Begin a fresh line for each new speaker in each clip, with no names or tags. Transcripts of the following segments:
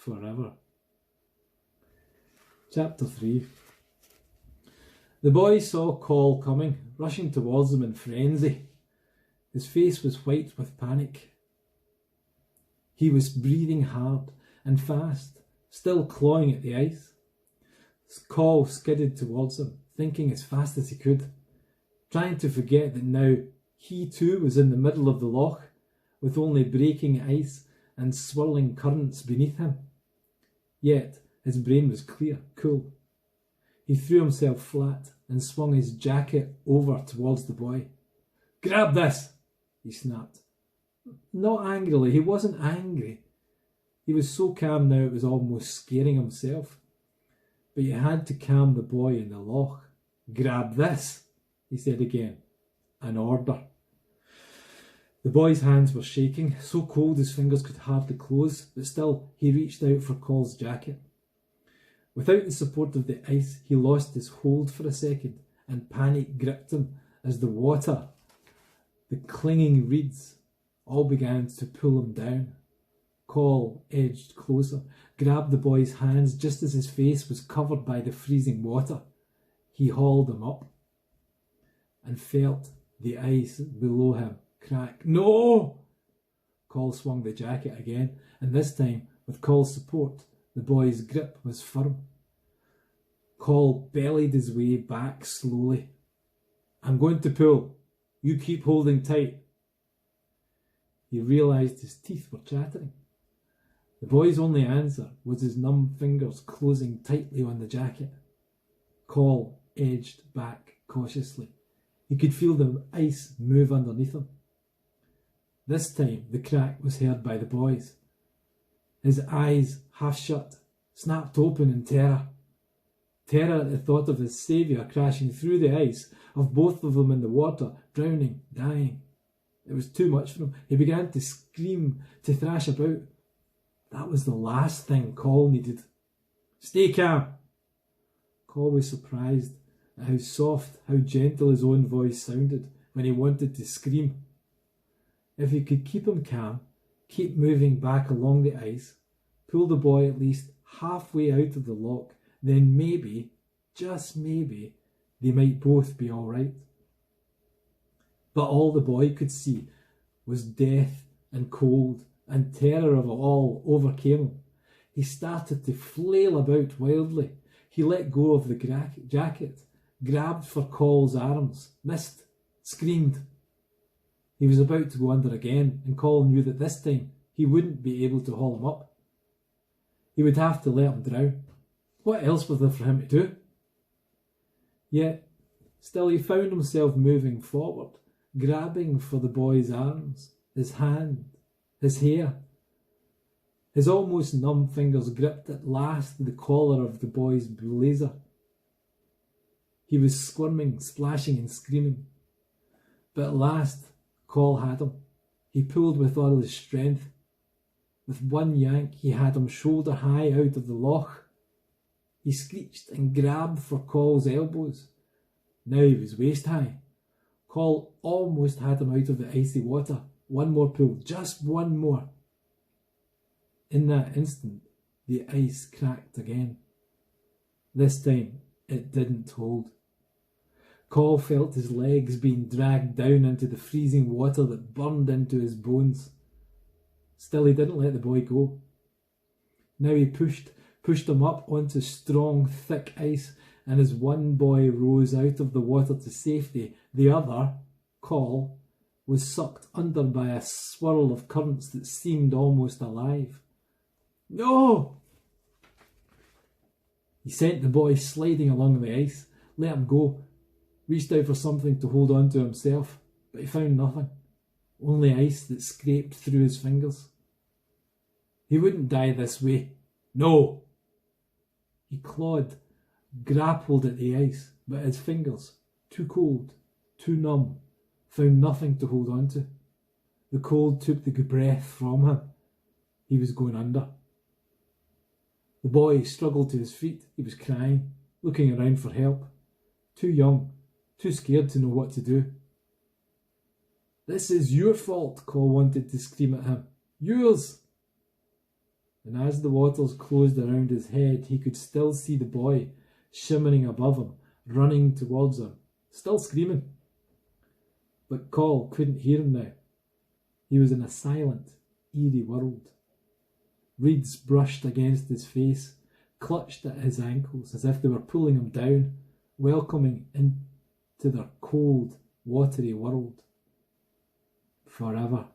forever. Chapter 3. The boy saw Col coming, rushing towards them in frenzy. His face was white with panic. He was breathing hard and fast, still clawing at the ice. Col skidded towards him, thinking as fast as he could, trying to forget that now he too was in the middle of the loch, with only breaking ice and swirling currents beneath him. Yet his brain was clear, cool. He threw himself flat and swung his jacket over towards the boy. "Grab this!" he snapped. Not angrily, he wasn't angry. He was so calm now it was almost scaring himself. But he had to calm the boy in the loch. "Grab this," he said again. An order. The boy's hands were shaking, so cold his fingers could hardly close, but still he reached out for Col's jacket. Without the support of the ice, he lost his hold for a second, and panic gripped him as the water, the clinging reeds, all began to pull him down. Col edged closer, grabbed the boy's hands just as his face was covered by the freezing water. He hauled him up and felt the ice below him crack. "No!" Col swung the jacket again, and this time, with Col's support, the boy's grip was firm. Col bellied his way back slowly. "I'm going to pull. You keep holding tight." He realised his teeth were chattering. The boy's only answer was his numb fingers closing tightly on the jacket. Col edged back cautiously. He could feel the ice move underneath him. This time the crack was heard by the boys. His eyes, half shut, snapped open in terror. Terror at the thought of his saviour crashing through the ice, of both of them in the water, drowning, dying. It was too much for him. He began to scream, to thrash about. That was the last thing Col needed. "Stay calm." Col was surprised at how soft, how gentle his own voice sounded when he wanted to scream. If he could keep him calm, keep moving back along the ice, pull the boy at least halfway out of the loch, then maybe, just maybe, they might both be all right. But all the boy could see was death and cold, and terror of it all overcame him. He started to flail about wildly. He let go of the jacket, grabbed for Col's arms, missed, screamed. He was about to go under again, and Col knew that this time he wouldn't be able to haul him up. He would have to let him drown. What else was there for him to do? Yet, still he found himself moving forward, grabbing for the boy's arms, his hand, his hair. His almost numb fingers gripped at last the collar of the boy's blazer. He was squirming, splashing and screaming. But at last, Col had him. He pulled with all his strength. With one yank, he had him shoulder high out of the loch. He screeched and grabbed for Col's elbows. Now he was waist high. Col almost had him out of the icy water. One more pull, just one more. In that instant, the ice cracked again. This time, it didn't hold. Col felt his legs being dragged down into the freezing water that burned into his bones. Still, he didn't let the boy go. Now he pushed him up onto strong, thick ice, and as one boy rose out of the water to safety, the other, Col, was sucked under by a swirl of currents that seemed almost alive. "No!" He sent the boy sliding along the ice, let him go, reached out for something to hold on to himself, but he found nothing, only ice that scraped through his fingers. He wouldn't die this way. No! He clawed, grappled at the ice, but his fingers, too cold, too numb, found nothing to hold on to. The cold took the breath from him. He was going under. The boy struggled to his feet. He was crying, looking around for help. Too young, too scared to know what to do. "This is your fault," Col wanted to scream at him. "Yours!" and as the waters closed around his head, he could still see the boy shimmering above him, running towards him, still screaming. But Coll couldn't hear him now. He was in a silent, eerie world. Reeds brushed against his face, clutched at his ankles as if they were pulling him down, welcoming into their cold, watery world. Forever.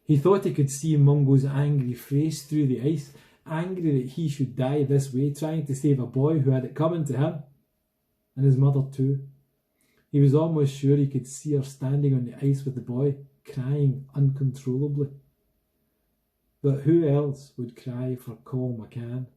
He thought he could see Mungo's angry face through the ice, angry that he should die this way, trying to save a boy who had it coming to him, and his mother too. He was almost sure he could see her standing on the ice with the boy, crying uncontrollably. But who else would cry for Coll McCann?